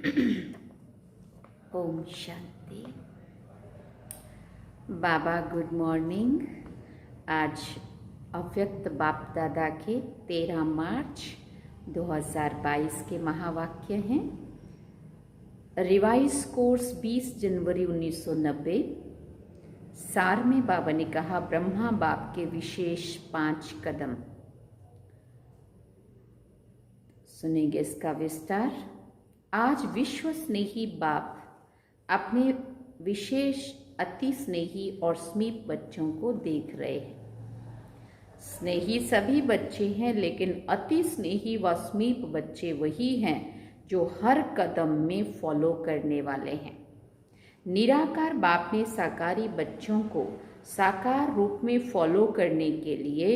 ओम शांति। बाबा good morning. आज अव्यक्त बाप दादा के 13 मार्च 2022 के महावाक्य हैं। रिवाइज कोर्स 20 जनवरी 1990। सार में बाबा ने कहा, ब्रह्मा बाप के विशेष 5 कदम। सुनेंगे इसका विस्तार। आज विश्व स्नेही बाप अपने विशेष अति स्नेही और समीप बच्चों को देख रहे हैं। स्नेही सभी बच्चे हैं, लेकिन अति स्नेही व समीप बच्चे वही हैं जो हर कदम में फॉलो करने वाले हैं। निराकार बाप ने साकारी बच्चों को साकार रूप में फॉलो करने के लिए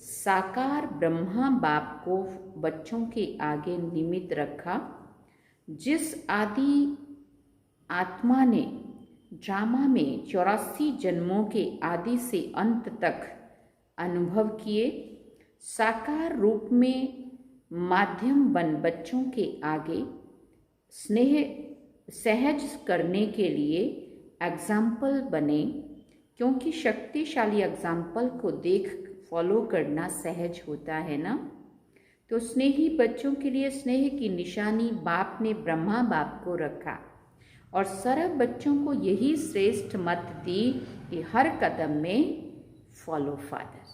साकार ब्रह्मा बाप को बच्चों के आगे निमित्त रखा। जिस आदि आत्मा ने ड्रामा में 84 जन्मों के आदि से अंत तक अनुभव किए, साकार रूप में माध्यम बन बच्चों के आगे स्नेह सहज करने के लिए एग्जाम्पल बने, क्योंकि शक्तिशाली एग्जाम्पल को देख फॉलो करना सहज होता है ना। तो स्नेही बच्चों के लिए स्नेह की निशानी बाप ने ब्रह्मा बाप को रखा और सर्व बच्चों को यही श्रेष्ठ मत दी कि हर कदम में फॉलो फादर।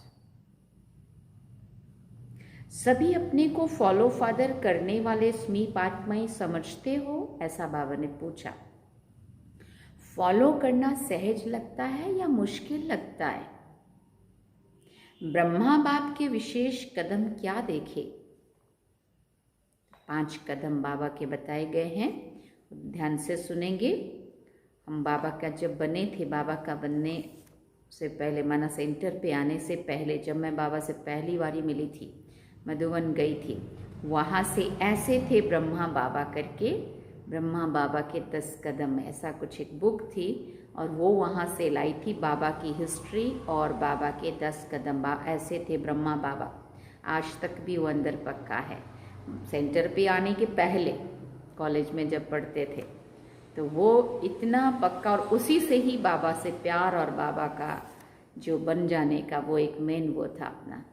सभी अपने को फॉलो फादर करने वाले समीप आत्माएं समझते हो? ऐसा बाबा ने पूछा। फॉलो करना सहज लगता है या मुश्किल लगता है? ब्रह्मा बाप के विशेष कदम क्या देखे? 5 कदम बाबा के बताए गए हैं, ध्यान से सुनेंगे। हम बाबा का जब बने थे, बाबा का बनने से पहले, माना सेंटर पे आने से पहले, जब मैं बाबा से पहली बारी मिली थी, मधुबन गई थी, वहाँ से ऐसे थे ब्रह्मा बाबा करके, ब्रह्मा बाबा के 10 कदम, ऐसा कुछ एक बुक थी और वो वहाँ से लाई थी, बाबा की हिस्ट्री और बाबा के 10 कदम ऐसे थे ब्रह्मा बाबा। आज तक भी वो अंदर पक्का है। सेंटर पे आने के पहले कॉलेज में जब पढ़ते थे तो वो इतना पक्का, और उसी से ही बाबा से प्यार और बाबा का जो बन जाने का वो एक मेन वो था अपना।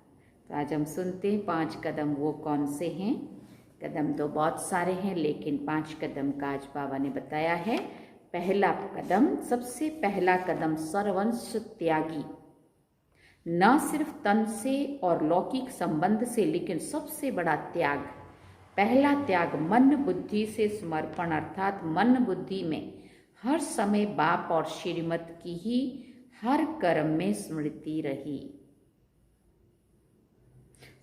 तो आज हम सुनते हैं 5 कदम वो कौन से हैं। कदम तो बहुत सारे हैं, लेकिन 5 कदम का आज बाबा ने बताया है। पहला कदम, सबसे पहला कदम, सर्वंश त्यागी। न सिर्फ तन से और लौकिक संबंध से, लेकिन सबसे बड़ा त्याग, पहला त्याग मन बुद्धि से समर्पण, अर्थात मन बुद्धि में हर समय बाप और श्रीमत की ही हर कर्म में स्मृति रही।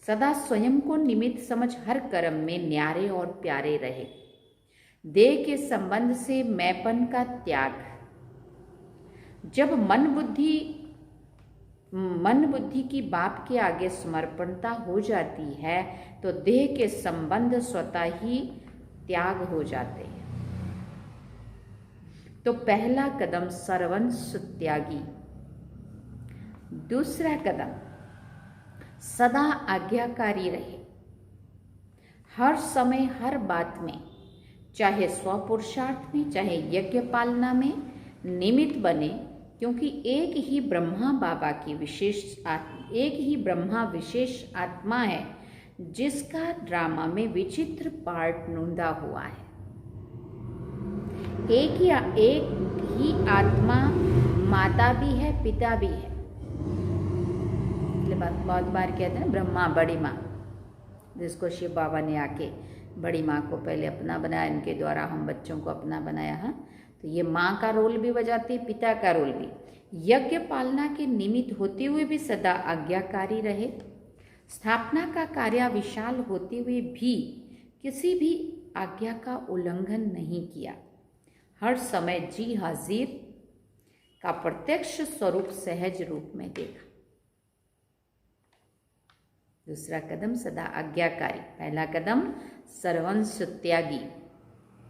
सदा स्वयं को निमित्त समझ हर कर्म में न्यारे और प्यारे रहे। देह के संबंध से मैंपन का त्याग। जब मन बुद्धि की बाप के आगे समर्पणता हो जाती है तो देह के संबंध स्वतः ही त्याग हो जाते हैं। तो पहला कदम सर्वंश त्यागी। दूसरा कदम, सदा आज्ञाकारी रहे। हर समय हर बात में, चाहे स्वपुरुषार्थ में चाहे यज्ञ पालना में निमित्त बने, क्योंकि एक ही ब्रह्मा बाबा की एक ही ब्रह्मा विशेष आत्मा है जिसका ड्रामा में विचित्र पार्ट नूंदा हुआ है। एक ही आत्मा माता भी है, पिता भी है। बहुत बार कहते हैं ब्रह्मा बड़ी माँ, जिसको शिव बाबा ने आके बड़ी माँ को पहले अपना बनाया, इनके द्वारा हम बच्चों को अपना बनाया है। तो ये माँ का रोल भी बजाती है, पिता का रोल भी। यज्ञ पालना के निमित्त होते हुए भी सदा आज्ञाकारी रहे। स्थापना का कार्य विशाल होते हुए भी किसी भी आज्ञा का उल्लंघन नहीं किया। हर समय जी हाजिर का प्रत्यक्ष स्वरूप सहज रूप में देखा। दूसरा कदम, सदा आज्ञाकारी। पहला कदम, सर्वंश त्यागी,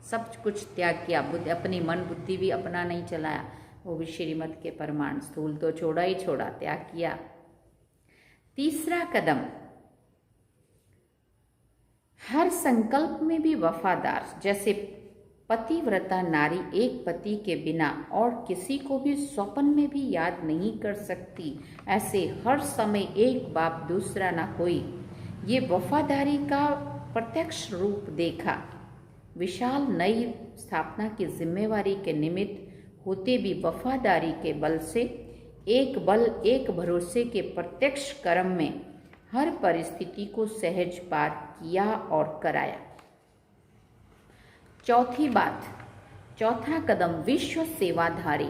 सब कुछ त्याग किया। अपनी मन बुद्धि भी अपना नहीं चलाया, वो भी श्रीमत के प्रमाण, स्थूल तो छोड़ा ही छोड़ा, त्याग किया। तीसरा कदम, हर संकल्प में भी वफादार। जैसे पतिव्रता नारी एक पति के बिना और किसी को भी स्वप्न में भी याद नहीं कर सकती। ऐसे हर समय एक बाप दूसरा ना कोई, ये वफादारी का प्रत्यक्ष रूप देखा। विशाल नई स्थापना की जिम्मेवारी के निमित्त होते भी वफादारी के बल से एक भरोसे के प्रत्यक्ष कर्म में हर परिस्थिति को सहज पार किया और कराया। चौथी बात, चौथा कदम, विश्व सेवाधारी।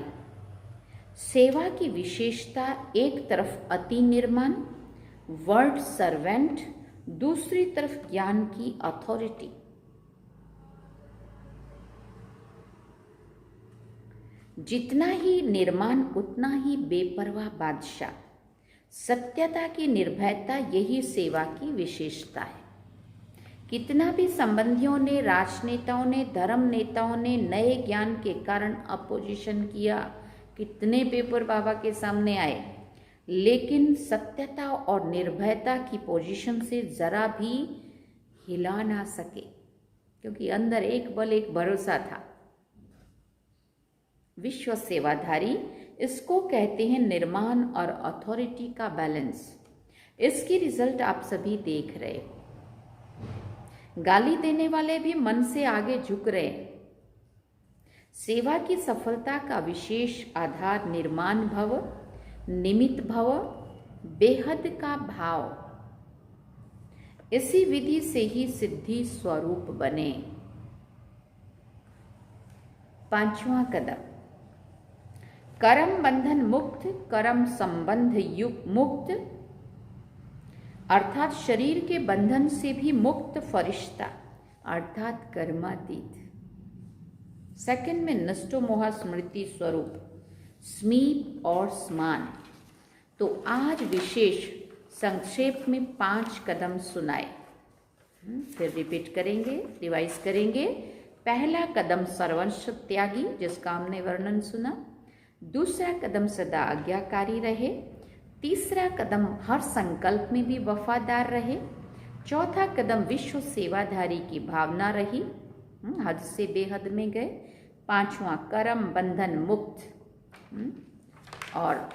सेवा की विशेषता, एक तरफ अति निर्माण वर्ड सर्वेंट, दूसरी तरफ ज्ञान की अथॉरिटी। जितना ही निर्माण उतना ही बेपरवाह बादशाह। सत्यता की निर्भयता, यही सेवा की विशेषता है। कितना भी संबंधियों ने, राजनेताओं ने, धर्म नेताओं ने नए ज्ञान के कारण अपोजिशन किया, कितने पेपर बाबा के सामने आए, लेकिन सत्यता और निर्भयता की पोजीशन से जरा भी हिला ना सके, क्योंकि अंदर एक बल, एक भरोसा था। विश्व सेवाधारी, इसको कहते हैं निर्माण और अथॉरिटी का बैलेंस। इसकी रिजल्ट आप सभी देख रहे हो। गाली देने वाले भी मन से आगे झुक रहे। सेवा की सफलता का विशेष आधार निर्माण भव, निमित्त भव, बेहद का भाव। इसी विधि से ही सिद्धि स्वरूप बने। पांचवा कदम, कर्म बंधन मुक्त, कर्म संबंध युक्त मुक्त, अर्थात शरीर के बंधन से भी मुक्त फरिश्ता, अर्थात कर्मातीत। सेकंड में नष्टो मोहा स्मृति स्वरूप, स्मीप और स्मान। तो आज विशेष संक्षेप में 5 कदम सुनाए, फिर रिपीट करेंगे, रिवाइज करेंगे। पहला कदम सर्वंश त्यागी, जिसका हमने वर्णन सुना। दूसरा कदम सदा आज्ञाकारी रहे। तीसरा कदम हर संकल्प में भी वफादार रहे। चौथा कदम विश्व सेवाधारी की भावना रही, हद से बेहद में गए। पांचवा कर्म बंधन मुक्त। और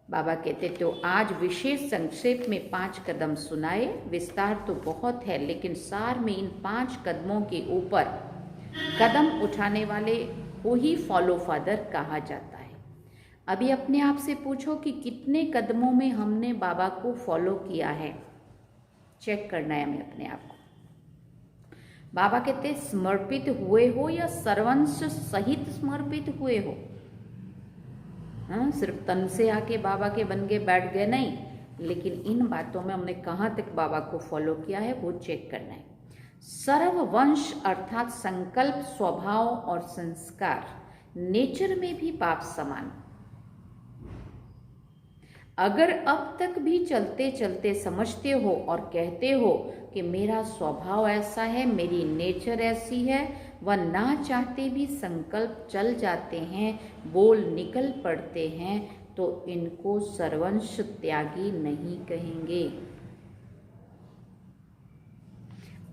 बाबा कहते तो आज विशेष संक्षेप में 5 कदम सुनाए। विस्तार तो बहुत है, लेकिन सार में इन 5 कदमों के ऊपर कदम उठाने वाले को ही फॉलो फादर कहा जाता है। अभी अपने आप से पूछो कि कितने कदमों में हमने बाबा को फॉलो किया है। चेक करना है हमें अपने आप को। बाबा कहते समर्पित हुए हो या सर्वंश सहित समर्पित हुए हो। हाँ, सिर्फ तन से आके बाबा के बन के बैठ गए नहीं, लेकिन इन बातों में हमने कहाँ तक बाबा को फॉलो किया है वो चेक करना है। सर्ववंश अर्थात संकल्प, स्वभाव और संस्कार, नेचर में भी बाप समान। अगर अब तक भी चलते चलते समझते हो और कहते हो कि मेरा स्वभाव ऐसा है, मेरी नेचर ऐसी है, वह ना चाहते भी संकल्प चल जाते हैं, बोल निकल पड़ते हैं, तो इनको सर्वंश त्यागी नहीं कहेंगे।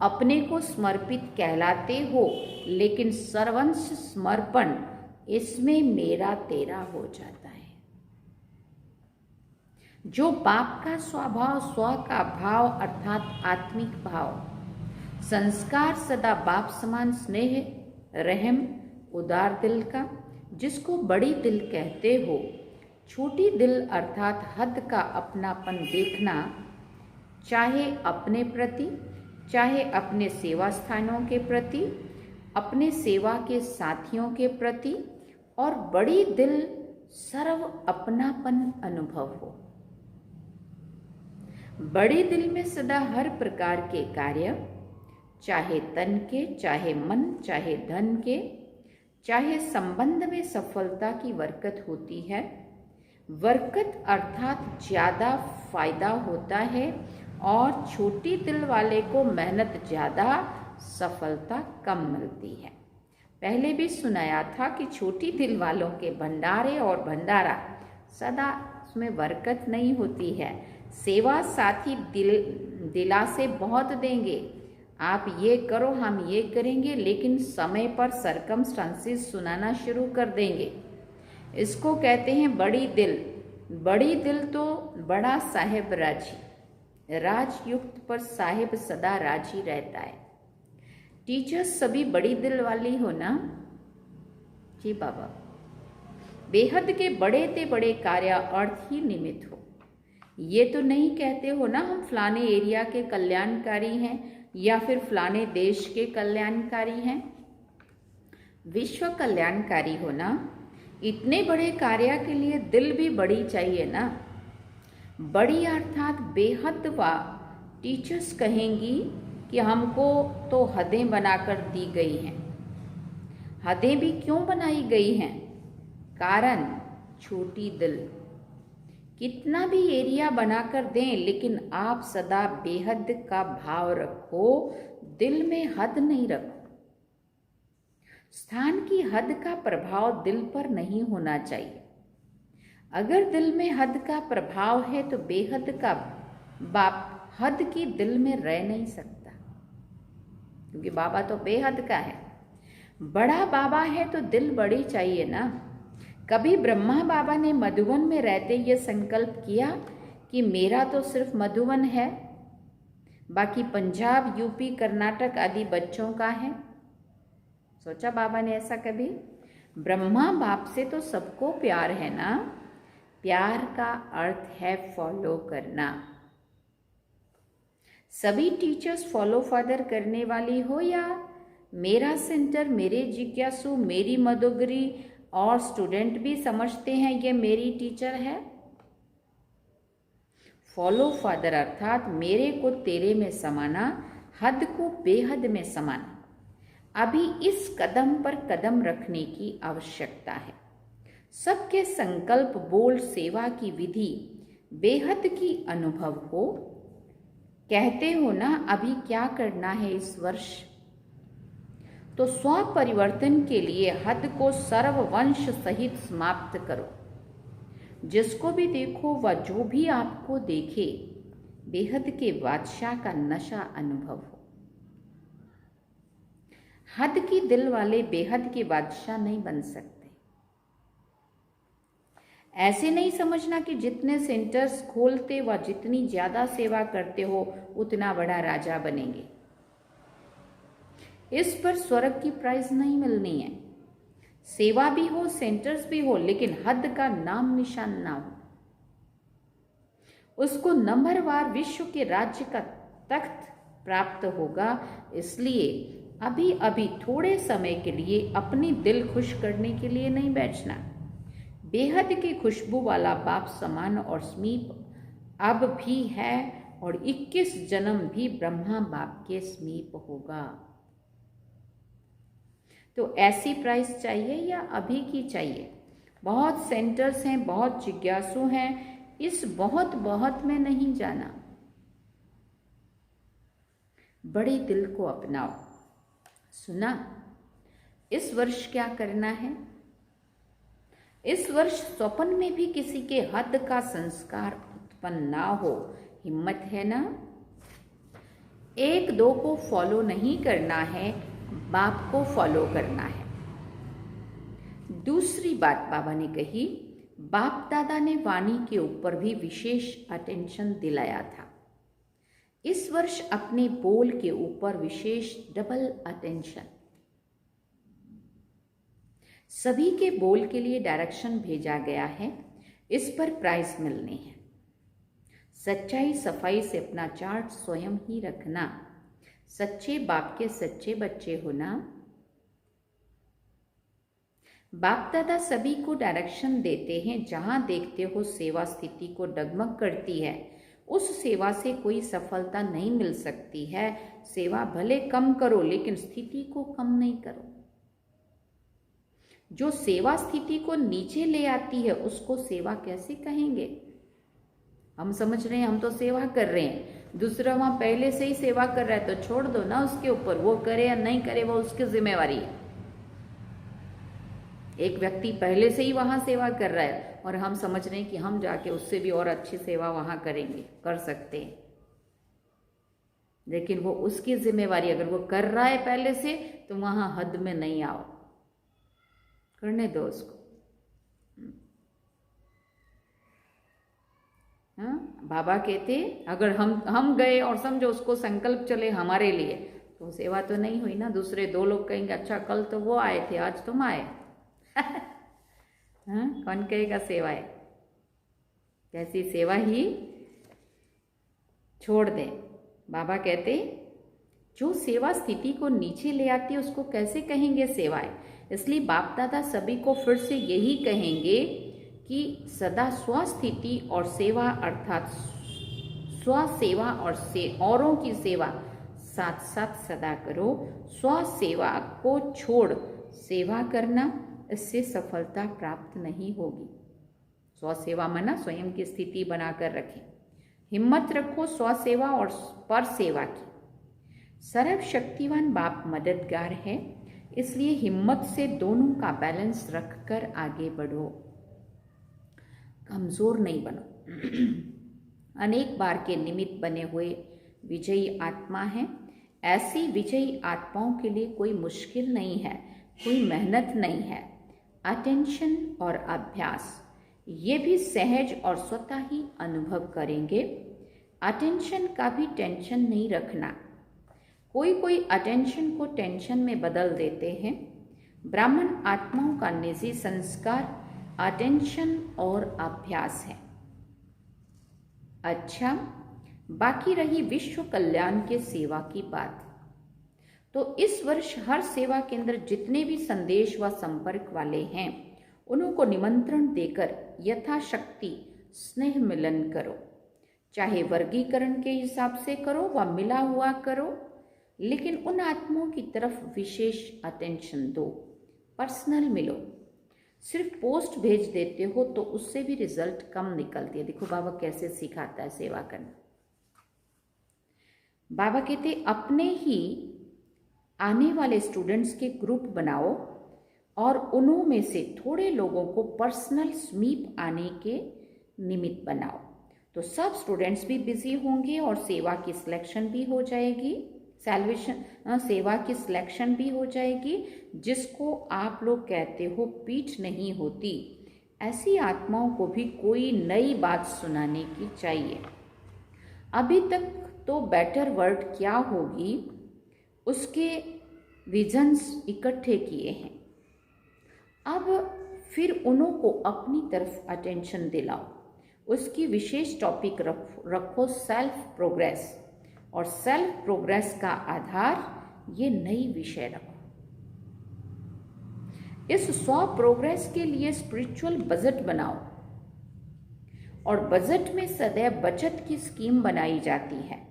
अपने को समर्पित कहलाते हो, लेकिन सर्वंश समर्पण, इसमें मेरा तेरा हो जाता है। जो बाप का स्वभाव, स्व का भाव अर्थात आत्मिक भाव, संस्कार सदा बाप समान स्नेह, रहम, उदार दिल का, जिसको बड़ी दिल कहते हो, छोटी दिल अर्थात हद का अपनापन देखना, चाहे अपने प्रति, चाहे अपने सेवा स्थानों के प्रति, अपने सेवा के साथियों के प्रति, और बड़ी दिल सर्व अपनापन अनुभव हो। बड़े दिल में सदा हर प्रकार के कार्य, चाहे तन के, चाहे मन, चाहे धन के, चाहे संबंध में सफलता की बरकत होती है। बरकत अर्थात ज़्यादा फायदा होता है, और छोटी दिल वाले को मेहनत ज़्यादा, सफलता कम मिलती है। पहले भी सुनाया था कि छोटी दिल वालों के भंडारे और भंडारा सदा उसमें बरकत नहीं होती है। सेवा साथी दिला से बहुत देंगे, आप ये करो, हम ये करेंगे, लेकिन समय पर सरकमस्टांसेस सुनाना शुरू कर देंगे। इसको कहते हैं बड़ी दिल। बड़ी दिल तो बड़ा साहेब राजी, राजयुक्त पर साहिब सदा राजी रहता है। टीचर्स सभी बड़ी दिल वाली हो ना? जी बाबा। बेहद के बड़े ते बड़े कार्य अर्थ ही निमित्त हो। ये तो नहीं कहते हो ना हम फलाने एरिया के कल्याणकारी हैं या फिर फलाने देश के कल्याणकारी हैं। विश्व कल्याणकारी हो ना? इतने बड़े कार्य के लिए दिल भी बड़ी चाहिए ना। बड़ी अर्थात बेहद वा टीचर्स कहेंगी कि हमको तो हदें बनाकर दी गई हैं। हदें भी क्यों बनाई गई हैं? कारण छोटी दिल। कितना भी एरिया बनाकर दें, लेकिन आप सदा बेहद का भाव रखो, दिल में हद नहीं रखो। स्थान की हद का प्रभाव दिल पर नहीं होना चाहिए। अगर दिल में हद का प्रभाव है तो बेहद का बाप हद की दिल में रह नहीं सकता, क्योंकि बाबा तो बेहद का है। बड़ा बाबा है तो दिल बड़ी चाहिए ना। कभी ब्रह्मा बाबा ने मधुवन में रहते ये संकल्प किया कि मेरा तो सिर्फ मधुवन है, बाकी पंजाब, यूपी, कर्नाटक आदि बच्चों का है? सोचा बाबा ने ऐसा कभी? ब्रह्मा बाप से तो सबको प्यार है ना। प्यार का अर्थ है फॉलो करना। सभी टीचर्स फॉलो फादर करने वाली हो, या मेरा सेंटर, मेरे जिज्ञासु, मेरी मधुगरी और स्टूडेंट भी समझते हैं ये मेरी टीचर है? फॉलो फादर अर्थात मेरे को तेरे में समाना, हद को बेहद में समाना। अभी इस कदम पर कदम रखने की आवश्यकता है। सबके संकल्प, बोल, सेवा की विधि बेहद की अनुभव हो। कहते हो ना अभी क्या करना है इस वर्ष? तो स्व परिवर्तन के लिए हद को सर्ववंश सहित समाप्त करो। जिसको भी देखो व जो भी आपको देखे, बेहद के बादशाह का नशा अनुभव हो। हद की दिल वाले बेहद के बादशाह नहीं बन सकते। ऐसे नहीं समझना कि जितने सेंटर्स खोलते व जितनी ज्यादा सेवा करते हो उतना बड़ा राजा बनेंगे। इस पर स्वर्ग की प्राइज नहीं मिलनी है। सेवा भी हो, सेंटर्स भी हो, लेकिन हद का नाम निशान ना हो। उसको नंबरवार विश्व के राज्य का तख्त प्राप्त होगा। इसलिए अभी अभी थोड़े समय के लिए अपनी दिल खुश करने के लिए नहीं बैठना। बेहद की खुशबू वाला बाप समान और समीप अब भी है और 21 जन्म भी ब्रह्मा बाप के समीप होगा। तो ऐसी प्राइस चाहिए या अभी की चाहिए? बहुत सेंटर्स हैं, बहुत जिज्ञासु हैं, इस बहुत बहुत में नहीं जाना। बड़े दिल को अपनाओ। सुना? इस वर्ष क्या करना है? इस वर्ष स्वप्न में भी किसी के हद का संस्कार उत्पन्न ना हो। हिम्मत है ना? एक दो को फॉलो नहीं करना है, बाप को फॉलो करना है। दूसरी बात बाबा ने कही, बाप दादा ने वाणी के ऊपर भी विशेष अटेंशन दिलाया था। इस वर्ष अपने बोल के ऊपर विशेष डबल अटेंशन। सभी के बोल के लिए डायरेक्शन भेजा गया है, इस पर प्राइज मिलने हैं। सच्चाई सफाई से अपना चार्ट स्वयं ही रखना। सच्चे बाप के सच्चे बच्चे होना। बाप दादा सभी को डायरेक्शन देते हैं। जहां देखते हो सेवा स्थिति को डगमग करती है, उस सेवा से कोई सफलता नहीं मिल सकती है। सेवा भले कम करो, लेकिन स्थिति को कम नहीं करो। जो सेवा स्थिति को नीचे ले आती है उसको सेवा कैसे कहेंगे? हम समझ रहे हैं हम तो सेवा कर रहे हैं, दूसरा वहां पहले से ही सेवा कर रहा है तो छोड़ दो ना उसके ऊपर, वो करे या नहीं करे वो उसकी जिम्मेवारी है। एक व्यक्ति पहले से ही वहां सेवा कर रहा है और हम समझ रहे हैं कि हम जाके उससे भी और अच्छी सेवा वहां करेंगे, कर सकते हैं। लेकिन वो उसकी जिम्मेवारी, अगर वो कर रहा है पहले से तो वहां हद में नहीं आओ, करने दो उसको। हाँ, बाबा कहते अगर हम गए और समझो उसको संकल्प चले हमारे लिए, तो सेवा तो नहीं हुई ना। दूसरे दो लोग कहेंगे अच्छा कल तो वो आए थे, आज तुम आए। हाँ, कौन कहेगा सेवा है? कैसी सेवा ही छोड़ दे। बाबा कहते जो सेवा स्थिति को नीचे ले आती है उसको कैसे कहेंगे सेवा है। इसलिए बाप दादा सभी को फिर से यही कहेंगे कि सदा स्वस्थिति और सेवा, अर्थात स्व सेवा और औरों की सेवा साथ साथ सदा करो। स्व सेवा को छोड़ सेवा करना, इससे सफलता प्राप्त नहीं होगी। स्व सेवा माना स्वयं की स्थिति बनाकर रखें। हिम्मत रखो स्व सेवा और पर सेवा की। सर्वशक्तिवान बाप मददगार है, इसलिए हिम्मत से दोनों का बैलेंस रखकर आगे बढ़ो, कमजोर नहीं बनो। अनेक बार के निमित्त बने हुए विजयी आत्मा है। ऐसी विजयी आत्माओं के लिए कोई मुश्किल नहीं है, कोई मेहनत नहीं है। अटेंशन और अभ्यास ये भी सहज और स्वतः ही अनुभव करेंगे। अटेंशन का भी टेंशन नहीं रखना। कोई अटेंशन को टेंशन में बदल देते हैं। ब्राह्मण आत्माओं का निजी संस्कार अटेंशन और अभ्यास है। अच्छा, बाकी रही विश्व कल्याण के सेवा की बात। तो इस वर्ष हर सेवा केंद्र जितने भी संदेश व संपर्क वाले हैं उनको निमंत्रण देकर यथाशक्ति स्नेह मिलन करो। चाहे वर्गीकरण के हिसाब से करो व मिला हुआ करो, लेकिन उन आत्माओं की तरफ विशेष अटेंशन दो। पर्सनल मिलो। सिर्फ पोस्ट भेज देते हो तो उससे भी रिजल्ट कम निकलती है। देखो बाबा कैसे सिखाता है सेवा करना। बाबा कहते अपने ही आने वाले स्टूडेंट्स के ग्रुप बनाओ और उन्हों में से थोड़े लोगों को पर्सनल स्वीप आने के निमित्त बनाओ, तो सब स्टूडेंट्स भी बिजी होंगे और सेवा की सिलेक्शन भी हो जाएगी। सेवा की सिलेक्शन भी हो जाएगी। जिसको आप लोग कहते हो पीठ नहीं होती, ऐसी आत्माओं को भी कोई नई बात सुनाने की चाहिए। अभी तक तो बेटर वर्ल्ड क्या होगी उसके विजन्स इकट्ठे किए हैं। अब फिर उन्हों को अपनी तरफ अटेंशन दिलाओ। उसकी विशेष टॉपिक रखो सेल्फ प्रोग्रेस, और सेल्फ प्रोग्रेस का आधार ये नई विषय रखो। इस स्व प्रोग्रेस के लिए स्पिरिचुअल बजट बनाओ, और बजट में सदैव बचत की स्कीम बनाई जाती है।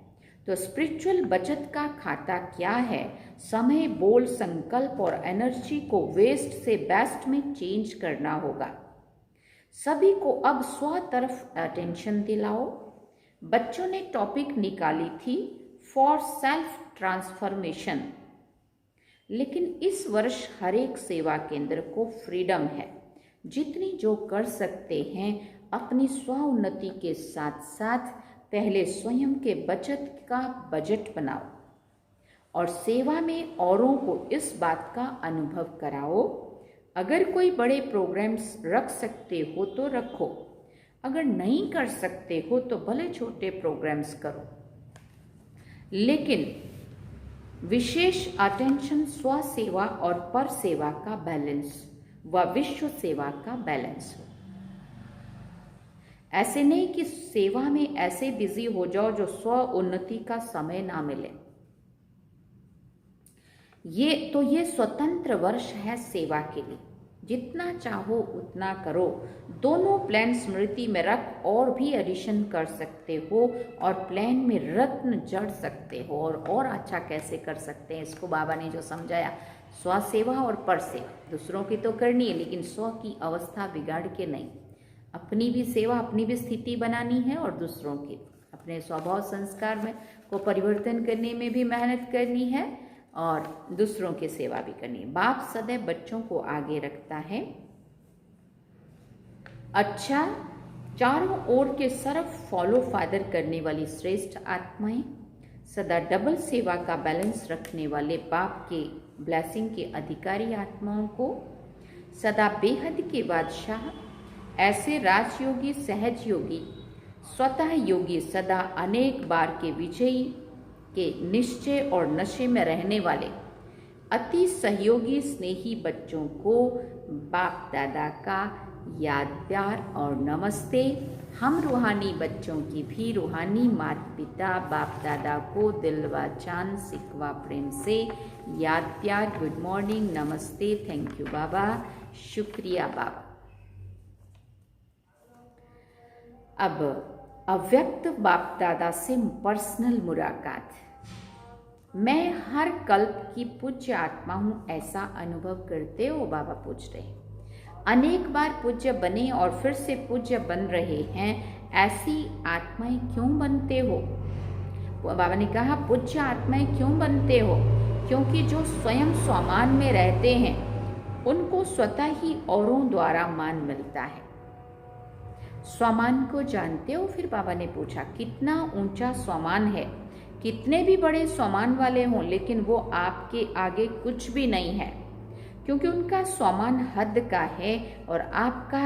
तो स्पिरिचुअल बचत का खाता क्या है? समय, बोल, संकल्प और एनर्जी को वेस्ट से बेस्ट में चेंज करना होगा। सभी को अब स्व तरफ अटेंशन दिलाओ। बच्चों ने टॉपिक निकाली थी फॉर सेल्फ ट्रांसफॉर्मेशन, लेकिन इस वर्ष हर एक सेवा केंद्र को फ्रीडम है। जितनी जो कर सकते हैं अपनी स्व उन्नति के साथ साथ पहले स्वयं के बचत का बजट बनाओ और सेवा में औरों को इस बात का अनुभव कराओ। अगर कोई बड़े प्रोग्राम्स रख सकते हो तो रखो, अगर नहीं कर सकते हो तो भले छोटे प्रोग्राम्स करो, लेकिन विशेष अटेंशन स्व सेवा और पर सेवा का बैलेंस व विश्व सेवा का बैलेंस हो। ऐसे नहीं कि सेवा में ऐसे बिजी हो जाओ जो स्व उन्नति का समय ना मिले। ये स्वतंत्र वर्ष है सेवा के लिए। जितना चाहो उतना करो। दोनों प्लान स्मृति में रख और भी एडिशन कर सकते हो और प्लान में रत्न जड़ सकते हो। और अच्छा कैसे कर सकते हैं इसको बाबा ने जो समझाया, स्व सेवा और पर सेवा दूसरों की तो करनी है, लेकिन स्व की अवस्था बिगाड़ के नहीं। अपनी भी सेवा, अपनी भी स्थिति बनानी है और दूसरों की अपने स्वभाव संस्कार में को परिवर्तन करने में भी मेहनत करनी है और दूसरों की सेवा भी करनी है। बाप सदैव बच्चों को आगे रखता है। अच्छा, चारों ओर के सर्व फॉलो फादर करने वाली श्रेष्ठ आत्माएं सदा डबल सेवा का बैलेंस रखने वाले बाप के ब्लेसिंग के अधिकारी आत्माओं को, सदा बेहद के बादशाह, ऐसे राजयोगी, सहज योगी, स्वतः योगी, सदा अनेक बार के विजयी के निश्चय और नशे में रहने वाले अति सहयोगी स्नेही बच्चों को बाप दादा का याद, प्यार और नमस्ते। हम रूहानी बच्चों की भी रूहानी माता पिता बाप दादा को दिलवा चांद सिकवा प्रेम से याद, प्यार, गुड मॉर्निंग, नमस्ते, थैंक यू बाबा, शुक्रिया बाबा। अब अव्यक्त बाप दादा से पर्सनल मुलाकात। मैं हर कल्प की पूज्य आत्मा हूँ, ऐसा अनुभव करते हो? बाबा पूछ रहे हैं। अनेक बार पूज्य बने और फिर से पूज्य बन रहे हैं, ऐसी आत्माएं क्यों बनते हो? बाबा ने कहा पूज्य आत्माएं क्यों बनते हो? क्योंकि जो स्वयं स्वमान में रहते हैं उनको स्वतः ही औरों द्वारा मान मिलता है। स्वमान को जानते हो? फिर बाबा ने पूछा कितना ऊंचा स्वमान है। कितने भी बड़े स्वमान वाले हों, लेकिन वो आपके आगे कुछ भी नहीं है, क्योंकि उनका स्वमान हद का है और आपका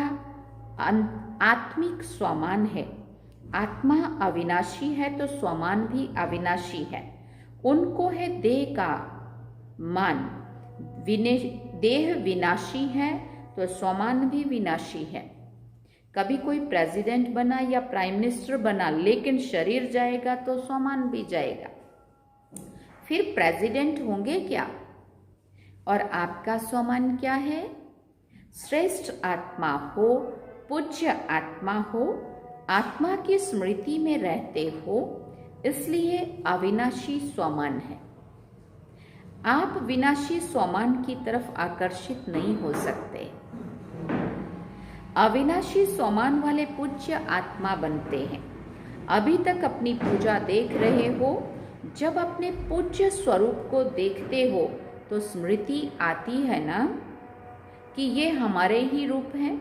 आत्मिक स्वमान है। आत्मा अविनाशी है तो स्वमान भी अविनाशी है। उनको है देह का मान, देह विनाशी है तो स्वमान भी विनाशी है। कभी कोई प्रेसिडेंट बना या प्राइम मिनिस्टर बना, लेकिन शरीर जाएगा तो स्वमान भी जाएगा। फिर प्रेसिडेंट होंगे क्या? और आपका स्वमान क्या है? श्रेष्ठ आत्मा हो, पूज्य आत्मा हो, आत्मा की स्मृति में रहते हो, इसलिए अविनाशी स्वमान है। आप विनाशी स्वमान की तरफ आकर्षित नहीं हो सकते। अविनाशी स्वमान वाले पूज्य आत्मा बनते हैं। अभी तक अपनी पूजा देख रहे हो। जब अपने पूज्य स्वरूप को देखते हो तो स्मृति आती है ना कि ये हमारे ही रूप हैं।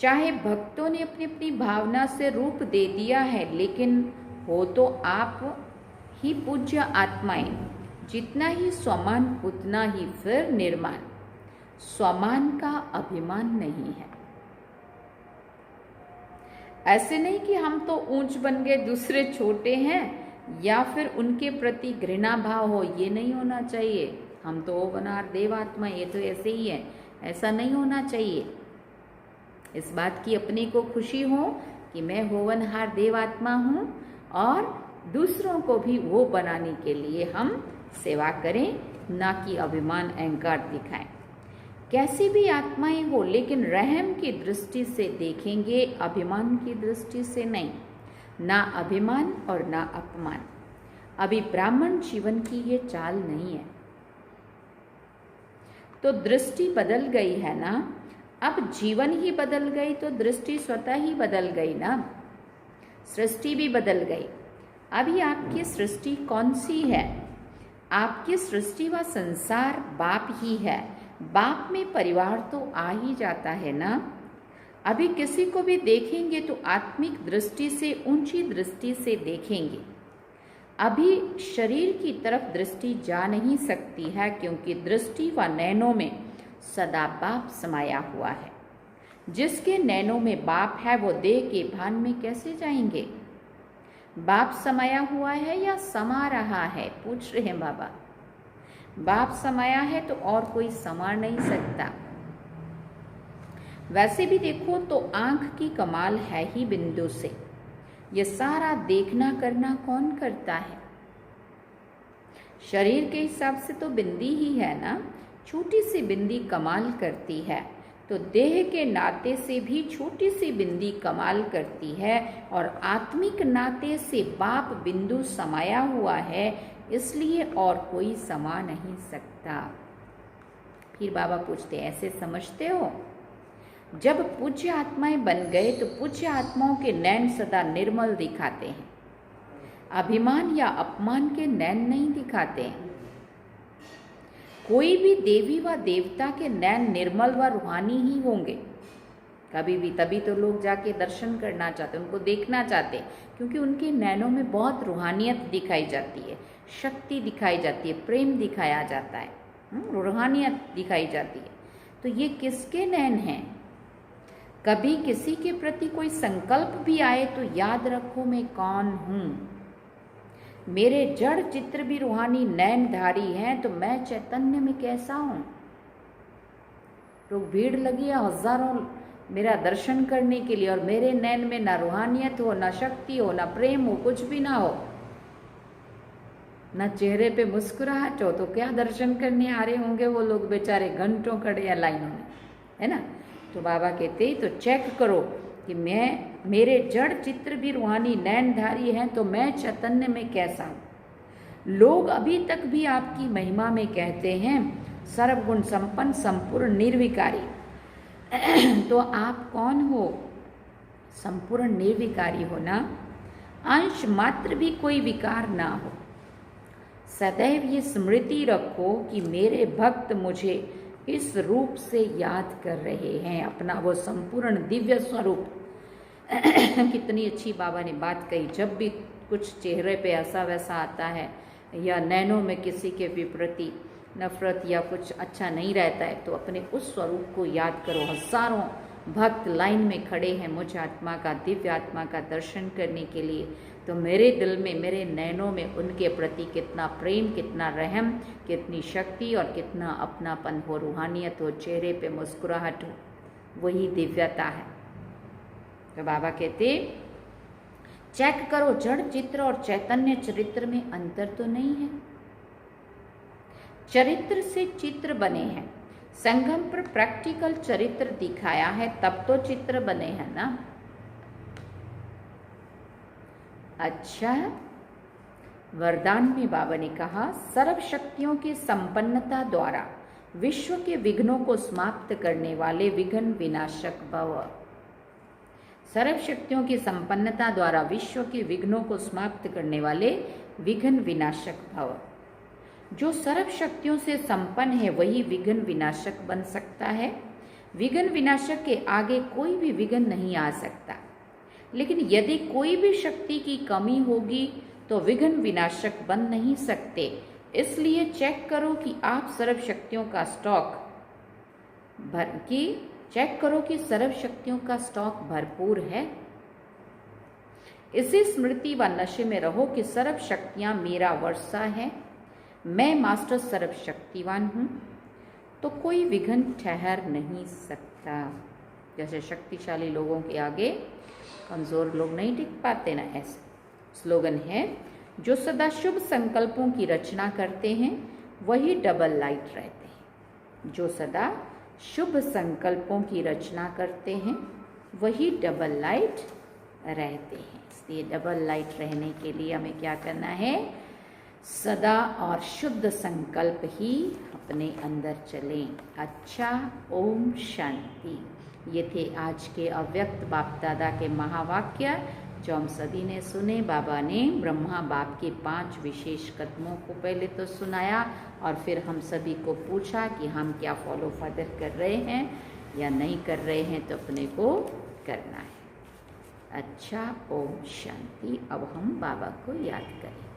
चाहे भक्तों ने अपनी अपनी भावना से रूप दे दिया है, लेकिन हो तो आप ही पूज्य आत्माएं। जितना ही स्वमान उतना ही फिर निर्माण। स्वमान का अभिमान नहीं है। ऐसे नहीं कि हम तो ऊंच बन गए, दूसरे छोटे हैं, या फिर उनके प्रति घृणा भाव हो। ये नहीं होना चाहिए। हम तो होवनहार देवात्मा, ये तो ऐसे ही है, ऐसा नहीं होना चाहिए। इस बात की अपने को खुशी हो कि मैं होवनहार देवात्मा हूँ और दूसरों को भी वो बनाने के लिए हम सेवा करें, ना कि अभिमान अहंकार दिखाएं। कैसी भी आत्माएं हो, लेकिन रहम की दृष्टि से देखेंगे, अभिमान की दृष्टि से नहीं। ना अभिमान और ना अपमान। अभी ब्राह्मण जीवन की ये चाल नहीं है। तो दृष्टि बदल गई है ना। अब जीवन ही बदल गई तो दृष्टि स्वतः ही बदल गई ना। सृष्टि भी बदल गई। अभी आपकी सृष्टि कौन सी है? आपकी सृष्टि व संसार बाप ही है। बाप में परिवार तो आ ही जाता है ना। अभी किसी को भी देखेंगे तो आत्मिक दृष्टि से, ऊंची दृष्टि से देखेंगे। अभी शरीर की तरफ दृष्टि जा नहीं सकती है, क्योंकि दृष्टि व नैनों में सदा बाप समाया हुआ है। जिसके नैनों में बाप है वो देह के भान में कैसे जाएंगे? बाप समाया हुआ है या समा रहा है? पूछ रहे हैं बाबा। बाप समाया है तो और कोई समा नहीं सकता। वैसे भी देखो तो आंख की कमाल है ही बिंदु से। ये सारा देखना करना कौन करता है? शरीर के हिसाब से तो बिंदी ही है ना। छोटी सी बिंदी कमाल करती है, तो देह के नाते से भी छोटी सी बिंदी कमाल करती है, और आत्मिक नाते से बाप बिंदु समाया हुआ है, इसलिए और कोई समा नहीं सकता। फिर बाबा पूछते ऐसे समझते हो? जब पूज्य आत्माएं बन गए तो पूज्य आत्माओं के नैन सदा निर्मल दिखाते हैं। अभिमान या अपमान के नैन नहीं दिखाते हैं। कोई भी देवी व देवता के नैन निर्मल व रूहानी ही होंगे। कभी भी। तभी तो लोग जाके दर्शन करना चाहते, उनको देखना चाहते, क्योंकि उनके नैनों में बहुत रूहानियत दिखाई जाती है, शक्ति दिखाई जाती है, प्रेम दिखाया जाता है, रूहानियत दिखाई जाती है। तो ये किसके नैन हैं? कभी किसी के प्रति कोई संकल्प भी आए तो याद रखो मैं कौन हूँ। मेरे जड़ चित्र भी रूहानी नैनधारी हैं, तो मैं चैतन्य में कैसा हूँ? तो भीड़ लगी है हजारों मेरा दर्शन करने के लिए, और मेरे नैन में ना रूहानियत हो, ना शक्ति हो, ना प्रेम हो, कुछ भी ना हो, ना चेहरे पे मुस्कुराहट हो, तो क्या दर्शन करने आ रहे होंगे वो लोग बेचारे, घंटों खड़े या लाइनों में, है ना। तो बाबा कहते तो चेक करो कि मेरे जड़ चित्र भी रूहानी नैनधारी हैं, तो मैं चैतन्य में कैसा हूँ। लोग अभी तक भी आपकी महिमा में कहते हैं सर्वगुण संपन्न, संपूर्ण, निर्विकारी। तो आप कौन हो? संपूर्ण निर्विकारी हो ना, अंश मात्र भी कोई विकार ना हो। सदैव ये स्मृति रखो कि मेरे भक्त मुझे इस रूप से याद कर रहे हैं, अपना वो संपूर्ण दिव्य स्वरूप। कितनी अच्छी बाबा ने बात कही। जब भी कुछ चेहरे पे ऐसा वैसा आता है, या नैनों में किसी के विप्रति नफरत या कुछ अच्छा नहीं रहता है, तो अपने उस स्वरूप को याद करो। हजारों भक्त लाइन में खड़े हैं मुझ आत्मा का, दिव्य आत्मा का दर्शन करने के लिए। तो मेरे दिल में, मेरे नैनों में उनके प्रति कितना प्रेम, कितना रहम, कितनी शक्ति और कितना अपनापन हो, रूहानियत हो, चेहरे पे मुस्कुराहट हो, वही दिव्यता है। तो बाबा कहते चेक करो जड़ चित्र और चैतन्य चरित्र में अंतर तो नहीं है। चरित्र से चित्र बने हैं, संगम पर प्रैक्टिकल चरित्र दिखाया है, तब तो चित्र बने हैं ना। अच्छा, वरदान में बाबा ने कहा सर्व शक्तियों की संपन्नता द्वारा विश्व के विघ्नों को समाप्त करने वाले विघ्न विनाशक भव। सर्व शक्तियों की संपन्नता द्वारा विश्व के विघ्नों को समाप्त करने वाले विघ्न विनाशक भव। जो सर्व शक्तियों से संपन्न है वही विघ्न विनाशक बन सकता है। विघ्न विनाशक के आगे कोई भी विघ्न नहीं आ सकता। लेकिन यदि कोई भी शक्ति की कमी होगी तो विघ्न विनाशक बन नहीं सकते। इसलिए चेक करो कि आप सर्व शक्तियों का स्टॉक सर्व शक्तियों का स्टॉक भरपूर है। इसी स्मृति व नशे में रहो कि सर्व शक्तियां मेरा वर्षा है, मैं मास्टर सर्व शक्तिवान हूँ, तो कोई विघ्न ठहर नहीं सकता। जैसे शक्तिशाली लोगों के आगे कमज़ोर लोग नहीं टिक पाते ना, ऐसे स्लोगन है। जो सदा शुभ संकल्पों की रचना करते हैं वही डबल लाइट रहते हैं। जो सदा शुभ संकल्पों की रचना करते हैं वही डबल लाइट रहते हैं। इसलिए डबल लाइट रहने के लिए हमें क्या करना है? सदा और शुद्ध संकल्प ही अपने अंदर चलें। अच्छा, ओम शांति। ये थे आज के अव्यक्त बाप दादा के महावाक्य जो हम सभी ने सुने। बाबा ने ब्रह्मा बाप के 5 विशेष कदमों को पहले तो सुनाया और फिर हम सभी को पूछा कि हम क्या फॉलो फर्दर कर रहे हैं या नहीं कर रहे हैं, तो अपने को करना है। अच्छा, ओम शांति। अब हम बाबा को याद करें।